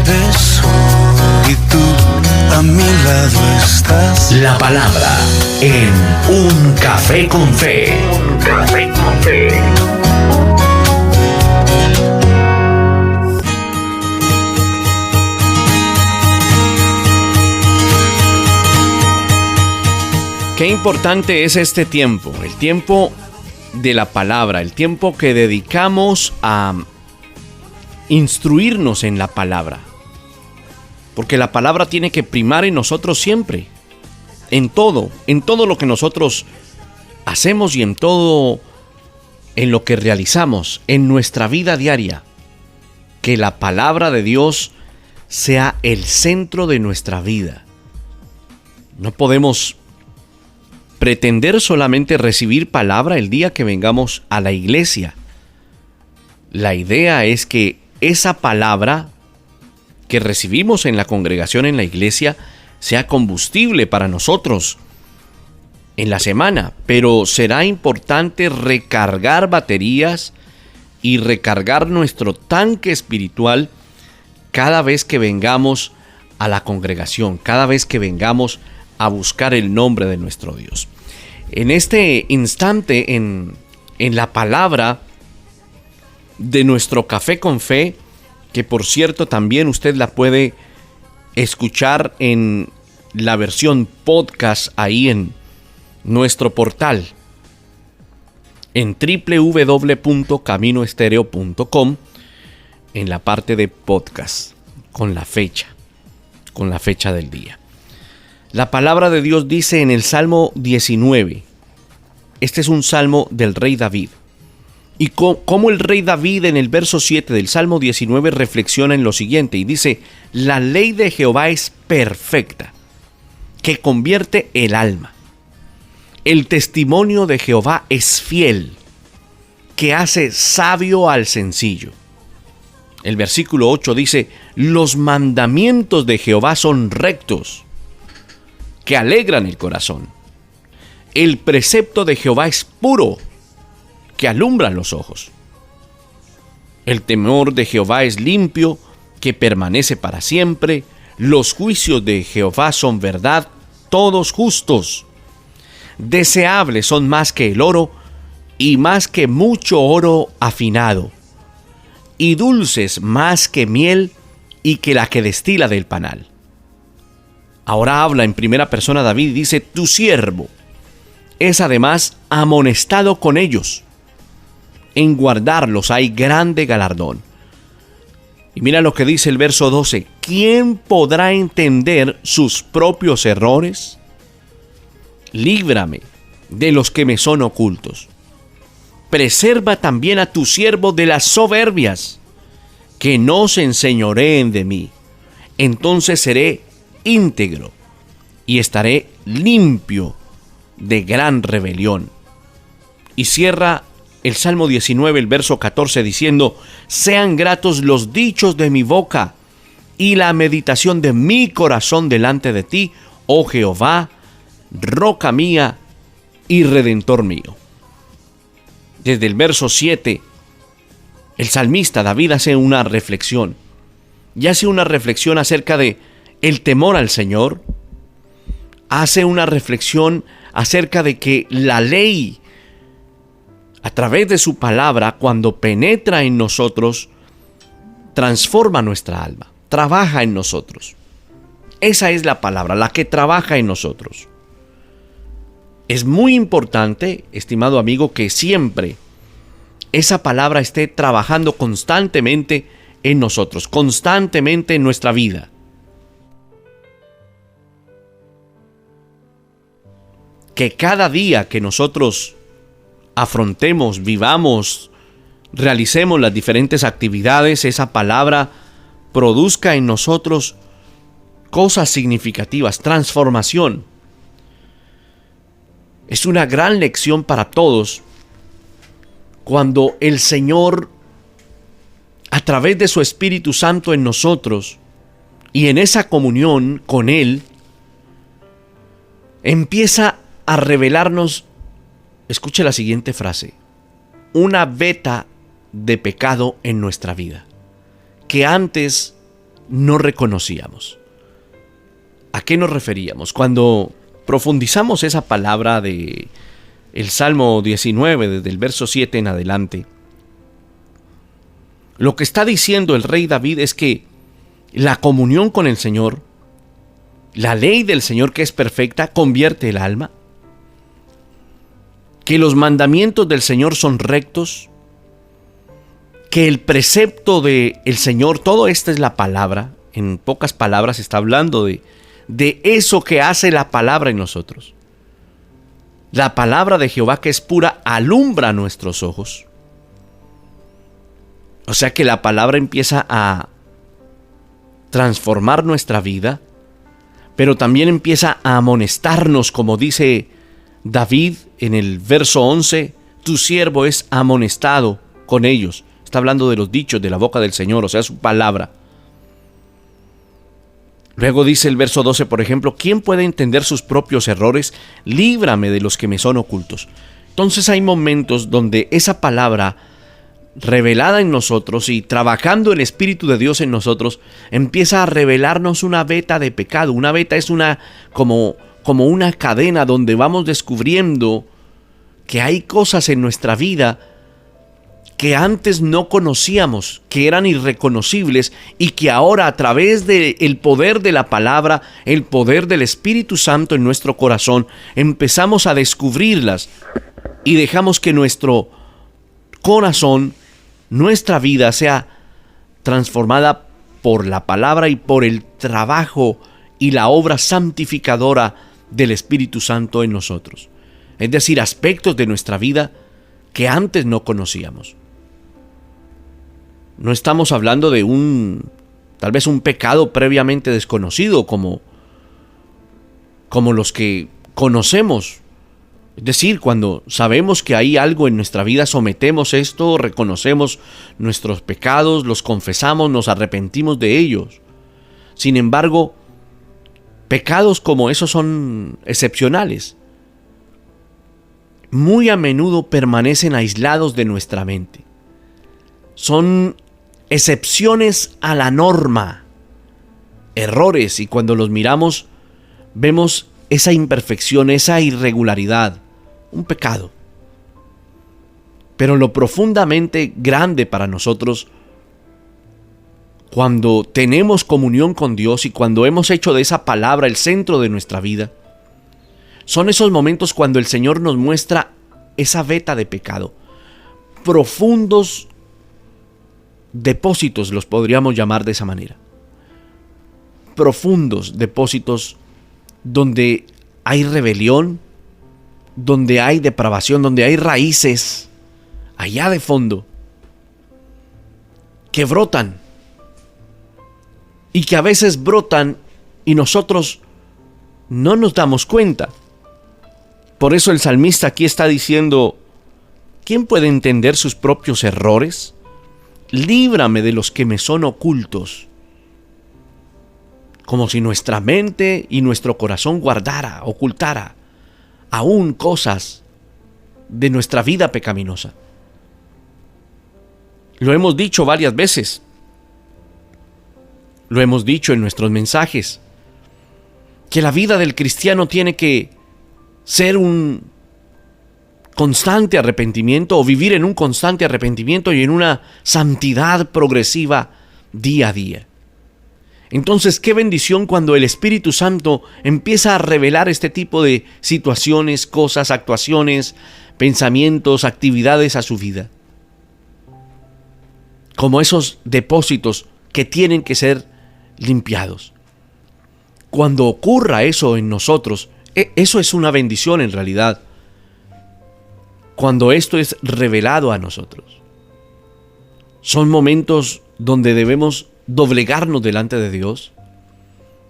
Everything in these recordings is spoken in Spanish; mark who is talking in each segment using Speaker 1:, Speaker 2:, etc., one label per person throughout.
Speaker 1: eso y tú a mi lado estás.
Speaker 2: La palabra en Un Café con Fe. Un Café con Fe.
Speaker 3: Qué importante es este tiempo, el tiempo de la palabra, el tiempo que dedicamos a instruirnos en la palabra. Porque la palabra tiene que primar en nosotros siempre, en todo lo que nosotros hacemos y en todo en lo que realizamos, en nuestra vida diaria. Que la palabra de Dios sea el centro de nuestra vida. No podemos pretender solamente recibir palabra el día que vengamos a la iglesia. La idea es que esa palabra que recibimos en la congregación, en la iglesia, sea combustible para nosotros en la semana. Pero será importante recargar baterías y recargar nuestro tanque espiritual cada vez que vengamos a la congregación, cada vez que vengamos a buscar el nombre de nuestro Dios. En este instante, en la palabra de nuestro Café con Fe, que por cierto también usted la puede escuchar en la versión podcast ahí en nuestro portal, en www.caminoestereo.com, en la parte de podcast, con la fecha del día. La palabra de Dios dice en el Salmo 19, este es un salmo del rey David, y como el rey David en el verso 7 del Salmo 19 reflexiona en lo siguiente, y dice: la ley de Jehová es perfecta, que convierte el alma. El testimonio de Jehová es fiel, que hace sabio al sencillo. El versículo 8 dice: los mandamientos de Jehová son rectos, que alegran el corazón. El precepto de Jehová es puro, que alumbra los ojos. El temor de Jehová es limpio, que permanece para siempre. Los juicios de Jehová son verdad, todos justos. Deseables son más que el oro, y más que mucho oro afinado, y dulces más que miel, y que la que destila del panal. Ahora habla en primera persona David y dice: tu siervo es además amonestado con ellos. En guardarlos hay grande galardón. Y mira lo que dice el verso 12: ¿quién podrá entender sus propios errores? Líbrame de los que me son ocultos. Preserva también a tu siervo de las soberbias, que no se enseñoreen de mí. Entonces seré íntegro y estaré limpio de gran rebelión. Y cierra el Salmo 19, el verso 14, diciendo: sean gratos los dichos de mi boca y la meditación de mi corazón delante de ti, oh Jehová, roca mía y redentor mío. Desde el verso 7, el salmista David hace una reflexión. Y hace una reflexión acerca de el temor al Señor. Hace una reflexión acerca de que la ley, a través de su palabra, cuando penetra en nosotros, transforma nuestra alma, trabaja en nosotros. Esa es la palabra, la que trabaja en nosotros. Es muy importante, estimado amigo, que siempre esa palabra esté trabajando constantemente en nosotros, constantemente en nuestra vida. Que cada día que nosotros afrontemos, vivamos, realicemos las diferentes actividades, esa palabra produzca en nosotros cosas significativas, transformación. Es una gran lección para todos cuando el Señor, a través de su Espíritu Santo en nosotros y en esa comunión con Él, empieza a revelarnos, escuche la siguiente frase: una veta de pecado en nuestra vida, que antes no reconocíamos. ¿A qué nos referíamos? Cuando profundizamos esa palabra de el Salmo 19, desde el verso 7 en adelante, lo que está diciendo el rey David es que la comunión con el Señor, la ley del Señor que es perfecta, convierte el alma, que los mandamientos del Señor son rectos, que el precepto del Señor, todo esto es la palabra, en pocas palabras está hablando de eso que hace la palabra en nosotros. La palabra de Jehová que es pura alumbra nuestros ojos. O sea que la palabra empieza a transformar nuestra vida, pero también empieza a amonestarnos, como dice David en el verso 11, tu siervo es amonestado con ellos. Está hablando de los dichos de la boca del Señor, o sea, su palabra. Luego dice el verso 12, por ejemplo, ¿quién puede entender sus propios errores? Líbrame de los que me son ocultos. Entonces hay momentos donde esa palabra revelada en nosotros y trabajando el Espíritu de Dios en nosotros, empieza a revelarnos una veta de pecado. Una veta es como una cadena donde vamos descubriendo que hay cosas en nuestra vida que antes no conocíamos, que eran irreconocibles y que ahora a través del poder de la palabra, el poder del Espíritu Santo en nuestro corazón, empezamos a descubrirlas y dejamos que nuestro corazón, nuestra vida sea transformada por la palabra y por el trabajo y la obra santificadora del Espíritu Santo en nosotros. Es decir, aspectos de nuestra vida que antes no conocíamos. No estamos hablando de tal vez un pecado previamente desconocido como los que conocemos. Es decir, cuando sabemos que hay algo en nuestra vida, sometemos esto, reconocemos nuestros pecados, los confesamos, nos arrepentimos de ellos. Sin embargo, pecados como esos son excepcionales. Muy a menudo permanecen aislados de nuestra mente. Son excepciones a la norma, errores, y cuando los miramos vemos esa imperfección, esa irregularidad, un pecado. Pero lo profundamente grande para nosotros, cuando tenemos comunión con Dios y cuando hemos hecho de esa palabra el centro de nuestra vida, son esos momentos cuando el Señor nos muestra esa veta de pecado, profundos depósitos, los podríamos llamar de esa manera. Profundos depósitos donde hay rebelión, donde hay depravación, donde hay raíces allá de fondo que brotan y que a veces brotan y nosotros no nos damos cuenta. Por eso el salmista aquí está diciendo, ¿quién puede entender sus propios errores? Líbrame de los que me son ocultos. Como si nuestra mente y nuestro corazón ocultara aún cosas de nuestra vida pecaminosa. Lo hemos dicho varias veces. Lo hemos dicho en nuestros mensajes. Que la vida del cristiano tiene que ser un constante arrepentimiento, o vivir en un constante arrepentimiento y en una santidad progresiva día a día. Entonces, qué bendición cuando el Espíritu Santo empieza a revelar este tipo de situaciones, cosas, actuaciones, pensamientos, actividades a su vida. Como esos depósitos que tienen que ser limpiados. Cuando ocurra eso en nosotros, eso es una bendición en realidad. Cuando esto es revelado a nosotros. Son momentos donde debemos doblegarnos delante de Dios,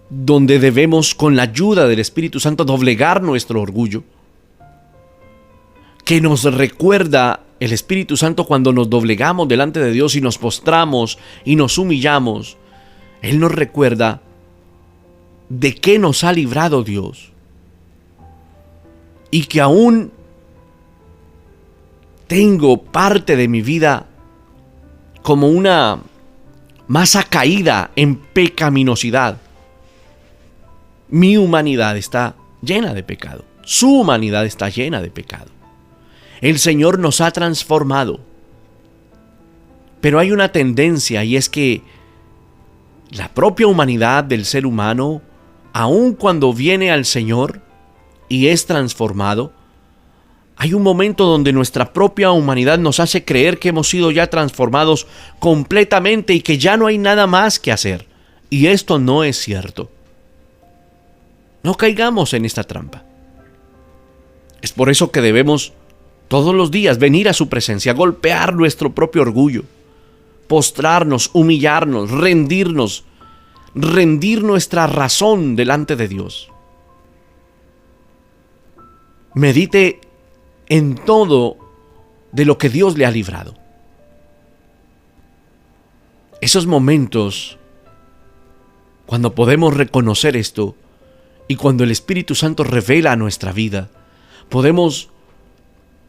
Speaker 3: donde debemos, con la ayuda del Espíritu Santo, doblegar nuestro orgullo, que nos recuerda el Espíritu Santo cuando nos doblegamos delante de Dios y nos postramos y nos humillamos. Él nos recuerda de qué nos ha librado Dios y que aún tengo parte de mi vida como más acaída en pecaminosidad. Mi humanidad está llena de pecado. Su humanidad está llena de pecado. El Señor nos ha transformado. Pero hay una tendencia, y es que la propia humanidad del ser humano, aun cuando viene al Señor y es transformado, hay un momento donde nuestra propia humanidad nos hace creer que hemos sido ya transformados completamente y que ya no hay nada más que hacer. Y esto no es cierto. No caigamos en esta trampa. Es por eso que debemos todos los días venir a su presencia, golpear nuestro propio orgullo, postrarnos, humillarnos, rendir nuestra razón delante de Dios. Medite en todo de lo que Dios le ha librado. Esos momentos, cuando podemos reconocer esto y cuando el Espíritu Santo revela nuestra vida, podemos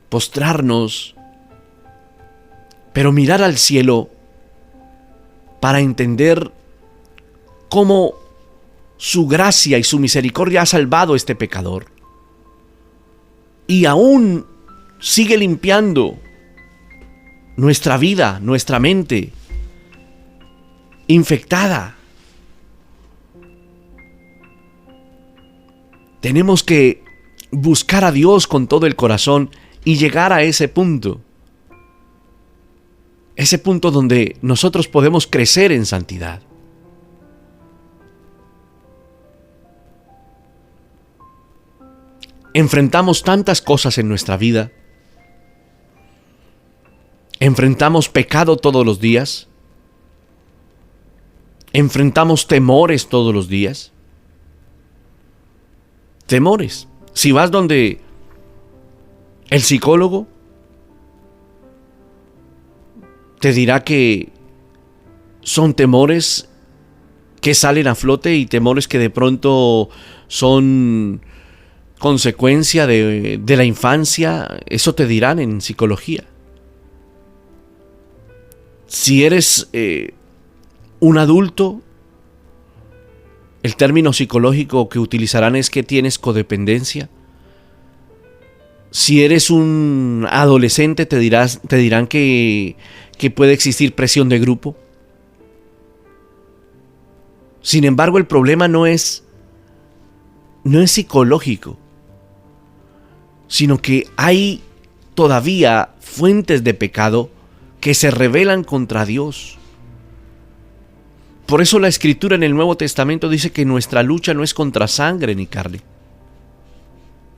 Speaker 3: postrarnos, pero mirar al cielo para entender cómo su gracia y su misericordia ha salvado a este pecador. Y aún sigue limpiando nuestra vida, nuestra mente, infectada. Tenemos que buscar a Dios con todo el corazón y llegar a ese punto donde nosotros podemos crecer en santidad. Enfrentamos tantas cosas en nuestra vida. Enfrentamos pecado todos los días. Enfrentamos temores todos los días. Temores. Si vas donde el psicólogo, te dirá que son temores que salen a flote y temores que de pronto son consecuencia de la infancia. Eso te dirán en psicología. Si eres un adulto, el término psicológico que utilizarán es que tienes codependencia. Si eres un adolescente, te dirán que puede existir presión de grupo. Sin embargo, el problema no es psicológico, sino que hay todavía fuentes de pecado que se rebelan contra Dios. Por eso la Escritura en el Nuevo Testamento dice que nuestra lucha no es contra sangre ni carne,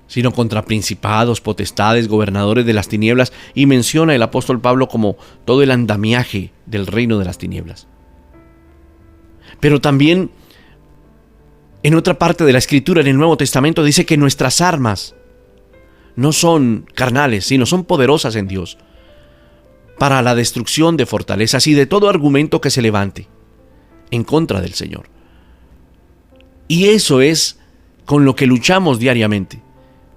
Speaker 3: sino contra principados, potestades, gobernadores de las tinieblas, y menciona el apóstol Pablo como todo el andamiaje del reino de las tinieblas. Pero también en otra parte de la Escritura en el Nuevo Testamento dice que nuestras armas no son carnales, sino son poderosas en Dios para la destrucción de fortalezas y de todo argumento que se levante en contra del Señor. Y eso es con lo que luchamos diariamente,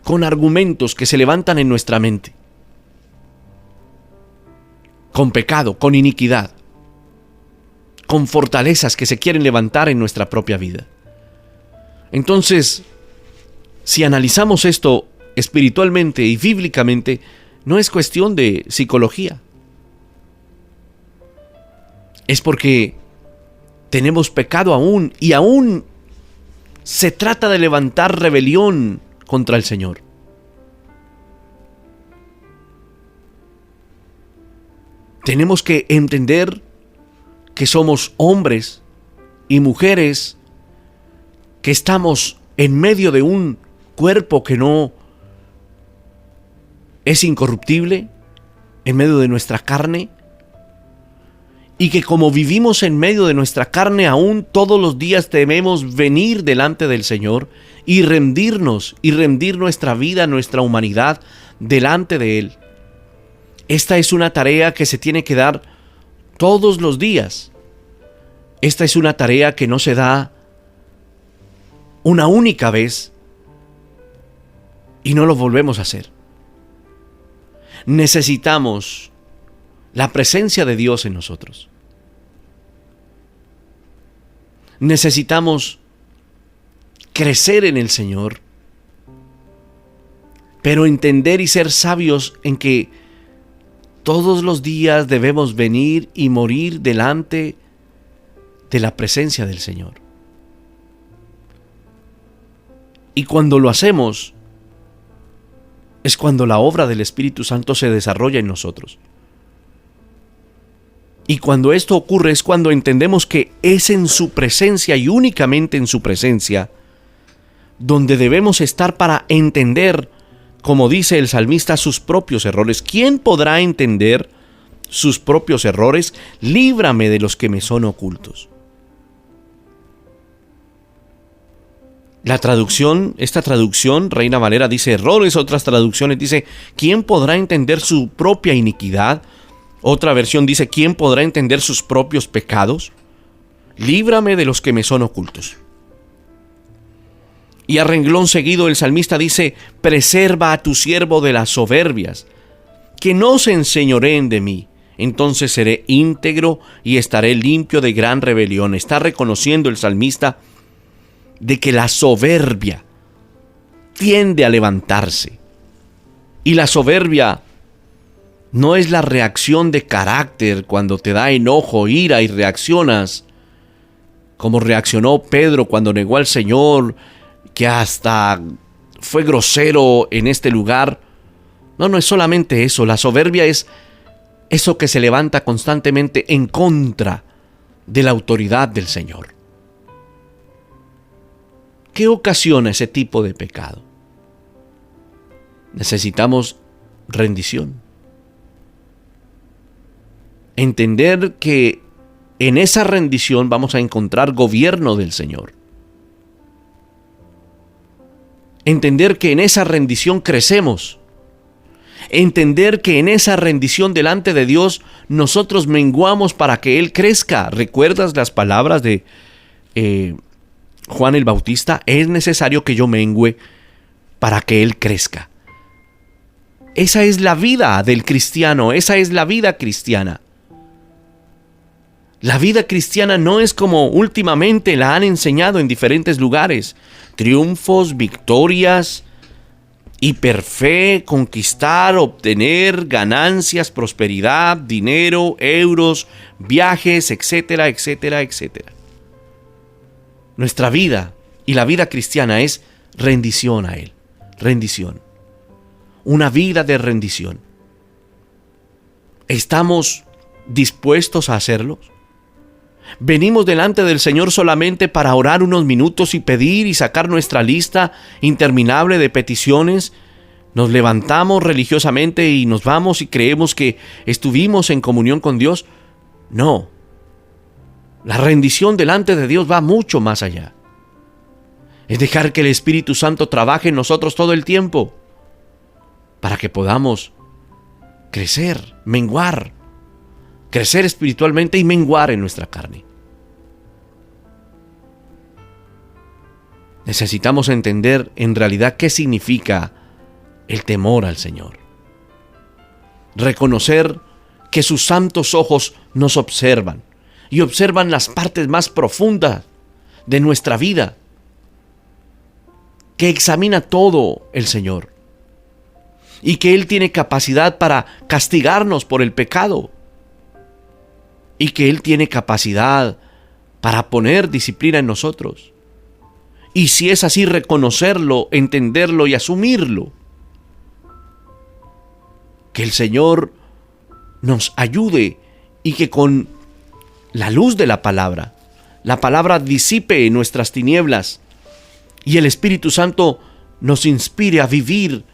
Speaker 3: con argumentos que se levantan en nuestra mente, con pecado, con iniquidad, con fortalezas que se quieren levantar en nuestra propia vida. Entonces, si analizamos esto espiritualmente y bíblicamente, no es cuestión de psicología. Es porque tenemos pecado aún, y aún se trata de levantar rebelión contra el Señor. Tenemos que entender que somos hombres y mujeres que estamos en medio de un cuerpo que no es incorruptible, en medio de nuestra carne, y que como vivimos en medio de nuestra carne, aún todos los días debemos venir delante del Señor y rendirnos y rendir nuestra vida, nuestra humanidad delante de Él. Esta es una tarea que se tiene que dar todos los días. Esta es una tarea que no se da una única vez y no lo volvemos a hacer. Necesitamos la presencia de Dios en nosotros. Necesitamos crecer en el Señor, pero entender y ser sabios en que todos los días debemos venir y morir delante de la presencia del Señor. Y cuando lo hacemos, es cuando la obra del Espíritu Santo se desarrolla en nosotros. Y cuando esto ocurre es cuando entendemos que es en su presencia y únicamente en su presencia donde debemos estar para entender, como dice el salmista, sus propios errores. ¿Quién podrá entender sus propios errores? Líbrame de los que me son ocultos. Esta traducción, Reina Valera, dice errores. Otras traducciones dice, ¿quién podrá entender su propia iniquidad? Otra versión dice, ¿quién podrá entender sus propios pecados? Líbrame de los que me son ocultos. Y a renglón seguido el salmista dice, preserva a tu siervo de las soberbias, que no se enseñoreen de mí. Entonces seré íntegro y estaré limpio de gran rebelión. Está reconociendo el salmista de que la soberbia tiende a levantarse. Y la soberbia no es la reacción de carácter cuando te da enojo, ira y reaccionas como reaccionó Pedro cuando negó al Señor, que hasta fue grosero en este lugar. No es solamente eso. La soberbia es eso que se levanta constantemente en contra de la autoridad del Señor. ¿Qué ocasiona ese tipo de pecado? Necesitamos rendición. Entender que en esa rendición vamos a encontrar gobierno del Señor. Entender que en esa rendición crecemos. Entender que en esa rendición delante de Dios nosotros menguamos para que Él crezca. ¿Recuerdas las palabras de Juan el Bautista? Es necesario que yo mengüe para que Él crezca. Esa es la vida del cristiano, esa es la vida cristiana. La vida cristiana no es como últimamente la han enseñado en diferentes lugares. Triunfos, victorias, hiperfe, conquistar, obtener ganancias, prosperidad, dinero, euros, viajes, etcétera, etcétera, etcétera. Nuestra vida y la vida cristiana es rendición a Él. Rendición. Una vida de rendición. ¿Estamos dispuestos a hacerlo? ¿Venimos delante del Señor solamente para orar unos minutos y pedir y sacar nuestra lista interminable de peticiones? ¿Nos levantamos religiosamente y nos vamos y creemos que estuvimos en comunión con Dios? No. La rendición delante de Dios va mucho más allá. Es dejar que el Espíritu Santo trabaje en nosotros todo el tiempo para que podamos crecer, menguar, crecer espiritualmente y menguar en nuestra carne. Necesitamos entender en realidad qué significa el temor al Señor. Reconocer que sus santos ojos nos observan y observan las partes más profundas de nuestra vida, que examina todo el Señor y que Él tiene capacidad para castigarnos por el pecado y que Él tiene capacidad para poner disciplina en nosotros. Y si es así, reconocerlo, entenderlo y asumirlo. Que el Señor nos ayude y que con la luz de la palabra disipe nuestras tinieblas y el Espíritu Santo nos inspire a vivir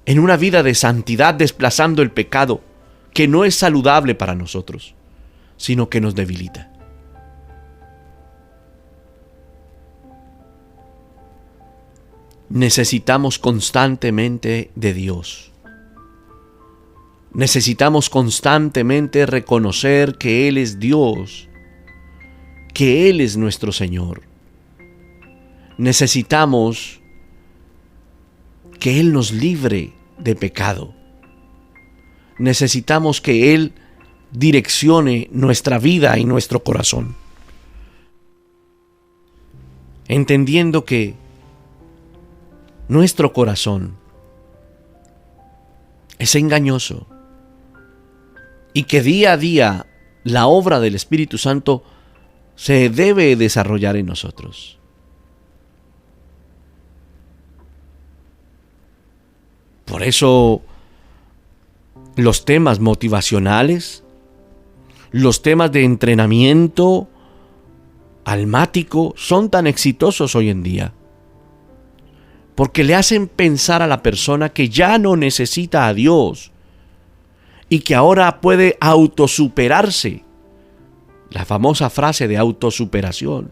Speaker 3: en una vida de santidad, desplazando el pecado, que no es saludable para nosotros, sino que nos debilita. Necesitamos constantemente de Dios. Necesitamos constantemente reconocer que Él es Dios, que Él es nuestro Señor. Necesitamos que Él nos libre de pecado. Necesitamos que Él direccione nuestra vida y nuestro corazón. entendiendo que nuestro corazón es engañoso y que día a día la obra del Espíritu Santo se debe desarrollar en nosotros. Por eso los temas motivacionales, los temas de entrenamiento almático son tan exitosos hoy en día, porque le hacen pensar a la persona que ya no necesita a Dios y que ahora puede autosuperarse. La famosa frase de autosuperación.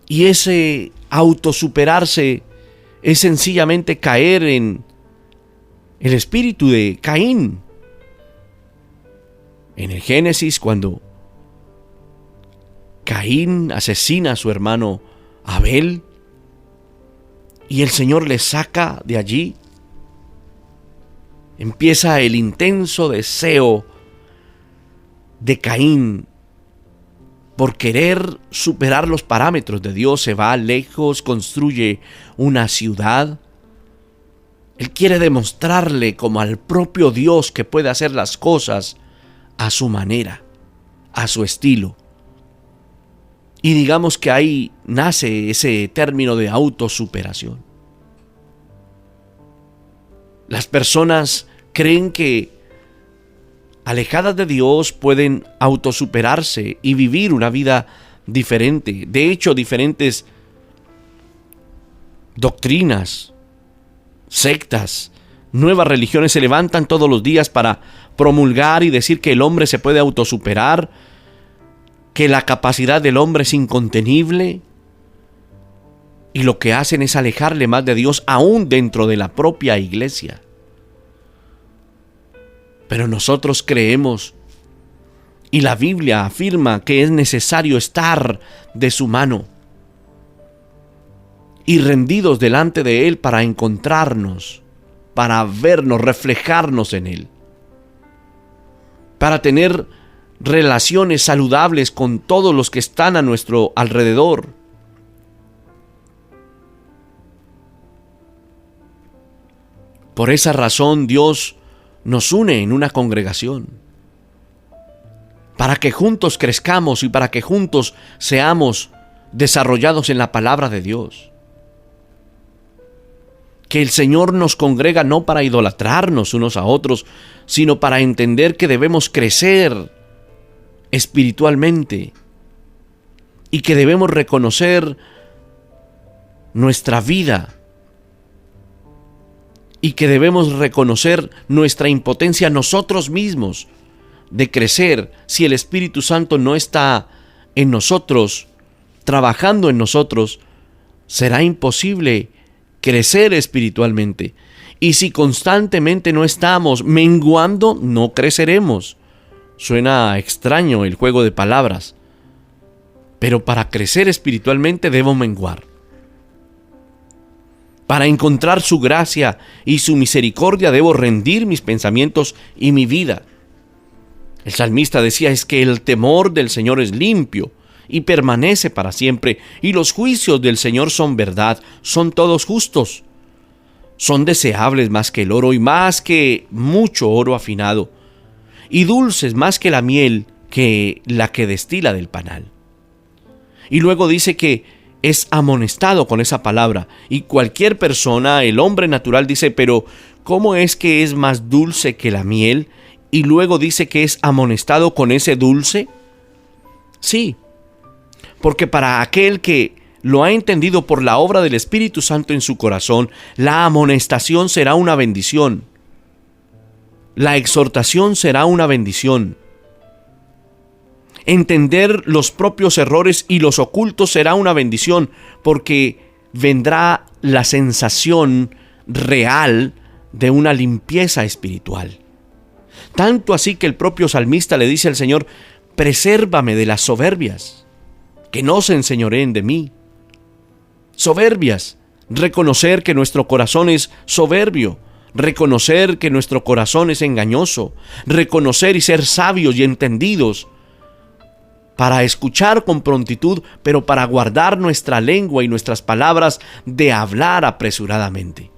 Speaker 3: Y ese autosuperarse es sencillamente caer en el espíritu de Caín. En el Génesis, cuando Caín asesina a su hermano Abel y el Señor le saca de allí, empieza el intenso deseo de Caín por querer superar los parámetros de Dios. Se va lejos, construye una ciudad. Él quiere demostrarle como al propio Dios que puede hacer las cosas a su manera, a su estilo. Y digamos que ahí nace ese término de autosuperación. Las personas creen que alejadas de Dios pueden autosuperarse y vivir una vida diferente. De hecho, diferentes doctrinas, sectas, nuevas religiones se levantan todos los días para promulgar y decir que el hombre se puede autosuperar, que la capacidad del hombre es incontenible, y lo que hacen es alejarle más de Dios aún dentro de la propia iglesia. Pero nosotros creemos, y la Biblia afirma que es necesario estar de su mano y rendidos delante de Él para encontrarnos, para vernos, reflejarnos en Él, para tener relaciones saludables con todos los que están a nuestro alrededor. Por esa razón Dios nos une en una congregación, para que juntos crezcamos y para que juntos seamos desarrollados en la palabra de Dios. Que el Señor nos congrega no para idolatrarnos unos a otros, sino para entender que debemos crecer espiritualmente y que debemos reconocer nuestra vida y que debemos reconocer nuestra impotencia nosotros mismos de crecer si el Espíritu Santo no está en nosotros, trabajando en nosotros. Será imposible crecer espiritualmente, y si constantemente no estamos menguando, no creceremos. Suena extraño el juego de palabras, pero para crecer espiritualmente debo menguar. Para encontrar su gracia y su misericordia debo rendir mis pensamientos y mi vida. El salmista decía, es que el temor del Señor es limpio y permanece para siempre, y los juicios del Señor son verdad, son todos justos. Son deseables más que el oro y más que mucho oro afinado, y dulces más que la miel que la que destila del panal. Y luego dice que es amonestado con esa palabra, y cualquier persona, el hombre natural, dice, pero ¿cómo es que es más dulce que la miel? Y luego dice que es amonestado con ese dulce. Sí, porque para aquel que lo ha entendido por la obra del Espíritu Santo en su corazón, la amonestación será una bendición. La exhortación será una bendición. Entender los propios errores y los ocultos será una bendición, porque vendrá la sensación real de una limpieza espiritual. Tanto así que el propio salmista le dice al Señor, presérvame de las soberbias, que no se enseñoreen de mí. Soberbias, reconocer que nuestro corazón es soberbio, reconocer que nuestro corazón es engañoso, reconocer y ser sabios y entendidos para escuchar con prontitud, pero para guardar nuestra lengua y nuestras palabras de hablar apresuradamente.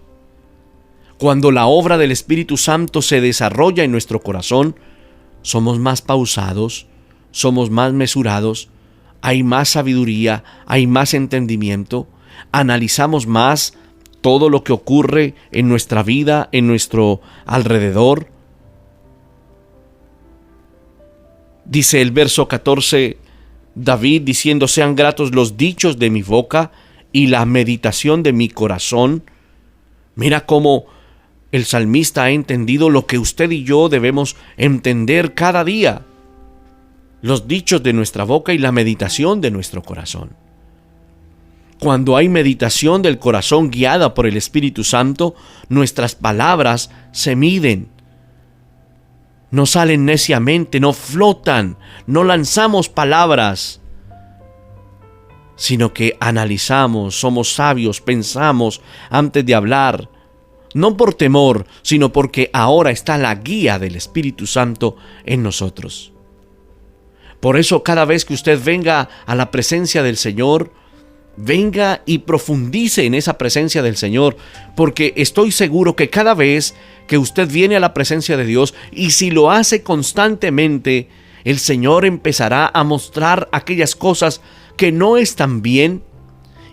Speaker 3: Cuando la obra del Espíritu Santo se desarrolla en nuestro corazón, somos más pausados, somos más mesurados, hay más sabiduría, hay más entendimiento, analizamos más todo lo que ocurre en nuestra vida, en nuestro alrededor. Dice el verso 14, David diciendo: sean gratos los dichos de mi boca y la meditación de mi corazón. Mira cómo el salmista ha entendido lo que usted y yo debemos entender cada día: los dichos de nuestra boca y la meditación de nuestro corazón. Cuando hay meditación del corazón guiada por el Espíritu Santo, nuestras palabras se miden. No salen neciamente, no flotan, no lanzamos palabras, sino que analizamos, somos sabios, pensamos antes de hablar, no por temor, sino porque ahora está la guía del Espíritu Santo en nosotros. Por eso, cada vez que usted venga a la presencia del Señor, venga y profundice en esa presencia del Señor, porque estoy seguro que cada vez que usted viene a la presencia de Dios, y si lo hace constantemente, el Señor empezará a mostrar aquellas cosas que no están bien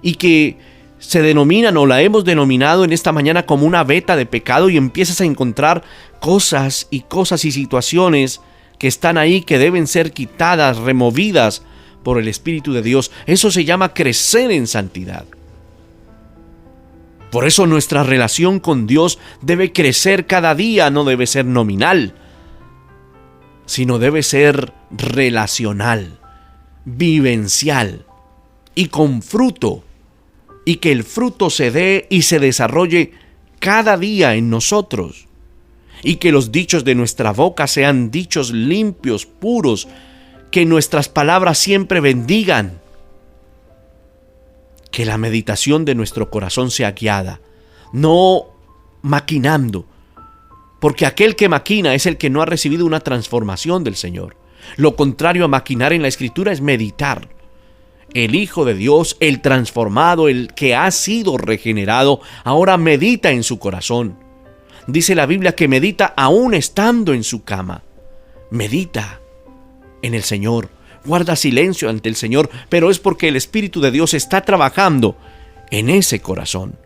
Speaker 3: y que se denominan, o la hemos denominado en esta mañana, como una veta de pecado, y empiezas a encontrar cosas y situaciones que están ahí, que deben ser quitadas, removidas por el Espíritu de Dios. Eso se llama crecer en santidad. Por eso nuestra relación con Dios debe crecer cada día, no debe ser nominal, sino debe ser relacional, vivencial y con fruto, y que el fruto se dé y se desarrolle cada día en nosotros, y que los dichos de nuestra boca sean dichos limpios, puros, que nuestras palabras siempre bendigan, que la meditación de nuestro corazón sea guiada, no maquinando, porque aquel que maquina es el que no ha recibido una transformación del Señor. Lo contrario a maquinar en la Escritura es meditar. El Hijo de Dios, el transformado, el que ha sido regenerado, ahora medita en su corazón. Dice la Biblia que medita aún estando en su cama. Medita en el Señor, guarda silencio ante el Señor, pero es porque el Espíritu de Dios está trabajando en ese corazón.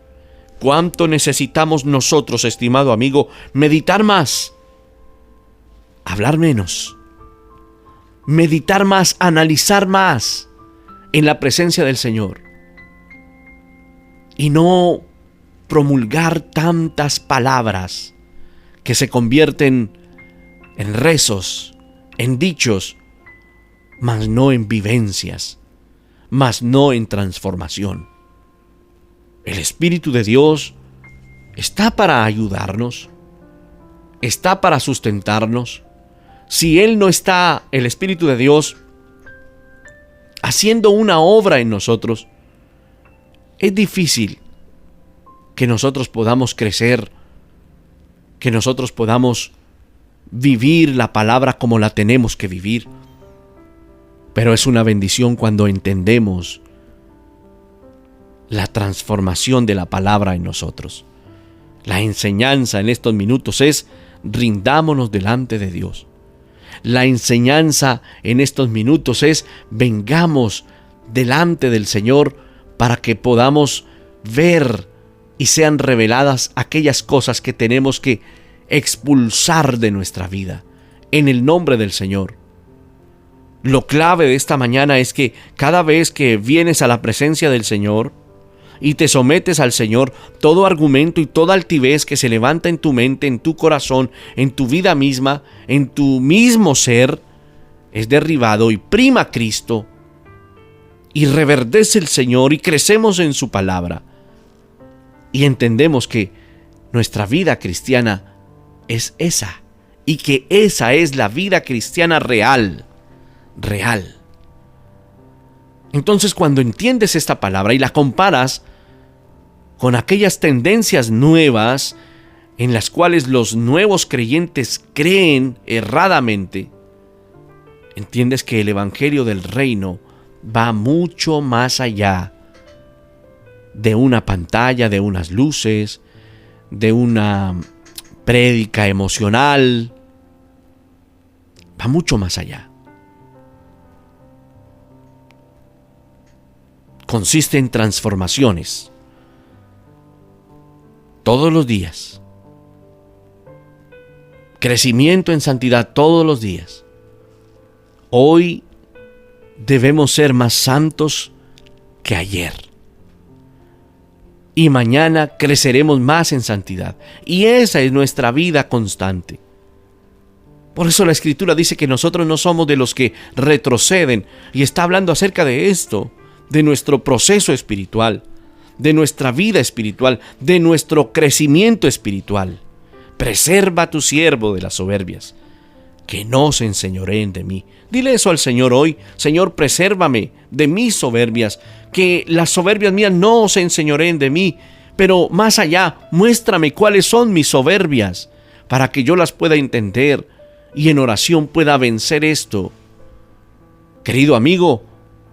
Speaker 3: ¿Cuánto necesitamos nosotros, estimado amigo, meditar más, hablar menos, meditar más, analizar más en la presencia del Señor, y no promulgar tantas palabras que se convierten en rezos, en dichos, mas no en vivencias, mas no en transformación? El Espíritu de Dios está para ayudarnos, está para sustentarnos. Si Él no está, el Espíritu de Dios, haciendo una obra en nosotros, es difícil que nosotros podamos crecer, que nosotros podamos vivir la palabra como la tenemos que vivir. Pero es una bendición cuando entendemos la transformación de la palabra en nosotros. La enseñanza en estos minutos es: rindámonos delante de Dios. La enseñanza en estos minutos es: vengamos delante del Señor para que podamos ver y sean reveladas aquellas cosas que tenemos que expulsar de nuestra vida, en el nombre del Señor. Lo clave de esta mañana es que cada vez que vienes a la presencia del Señor y te sometes al Señor, todo argumento y toda altivez que se levanta en tu mente, en tu corazón, en tu vida misma, en tu mismo ser, es derribado, y prima Cristo, y reverdece el Señor, y crecemos en su palabra, y entendemos que nuestra vida cristiana es esa, y que esa es la vida cristiana real. Entonces, cuando entiendes esta palabra y la comparas con aquellas tendencias nuevas en las cuales los nuevos creyentes creen erradamente, entiendes que el evangelio del reino va mucho más allá de una pantalla, de unas luces, de una prédica emocional. Va mucho más allá. Consiste en transformaciones todos los días. Crecimiento en santidad todos los días. Hoy debemos ser más santos que ayer. Y mañana creceremos más en santidad. Y esa es nuestra vida constante. Por eso la Escritura dice que nosotros no somos de los que retroceden. Y está hablando acerca de esto, de nuestro proceso espiritual, de nuestra vida espiritual, de nuestro crecimiento espiritual. Preserva a tu siervo de las soberbias, que no se enseñoreen de mí. Dile eso al Señor hoy. Señor, presérvame de mis soberbias, que las soberbias mías no se enseñoreen de mí, pero más allá, muéstrame cuáles son mis soberbias, para que yo las pueda entender y en oración pueda vencer esto. Querido amigo,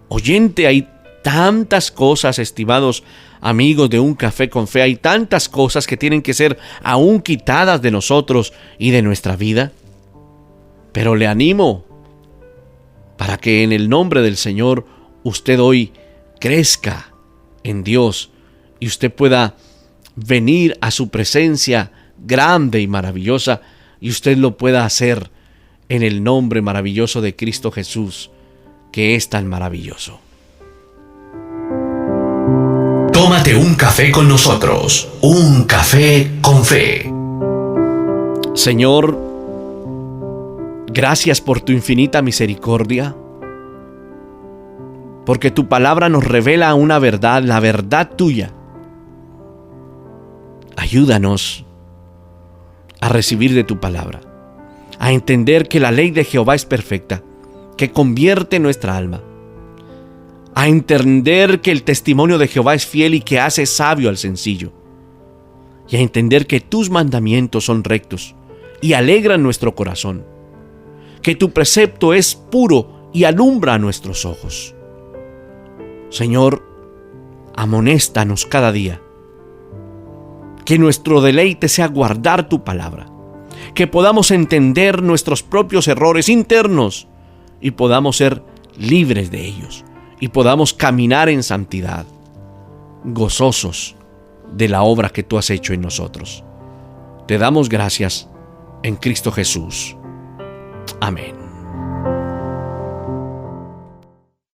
Speaker 3: oyente, hay tantas cosas, estimados amigos de Un Café con Fe, hay tantas cosas que tienen que ser aún quitadas de nosotros y de nuestra vida. Pero le animo para que en el nombre del Señor usted hoy crezca en Dios y usted pueda venir a su presencia grande y maravillosa y usted lo pueda hacer en el nombre maravilloso de Cristo Jesús, que es tan maravilloso.
Speaker 2: Tómate un café con nosotros. Un Café con Fe.
Speaker 3: Señor, gracias por tu infinita misericordia, porque tu palabra nos revela una verdad, la verdad tuya. Ayúdanos a recibir de tu palabra, a entender que la ley de Jehová es perfecta, que convierte nuestra alma, a entender que el testimonio de Jehová es fiel y que hace sabio al sencillo, y a entender que tus mandamientos son rectos y alegran nuestro corazón, que tu precepto es puro y alumbra nuestros ojos. Señor, amonéstanos cada día, que nuestro deleite sea guardar tu palabra, que podamos entender nuestros propios errores internos y podamos ser libres de ellos y podamos caminar en santidad, gozosos de la obra que tú has hecho en nosotros. Te damos gracias en Cristo Jesús. Amén.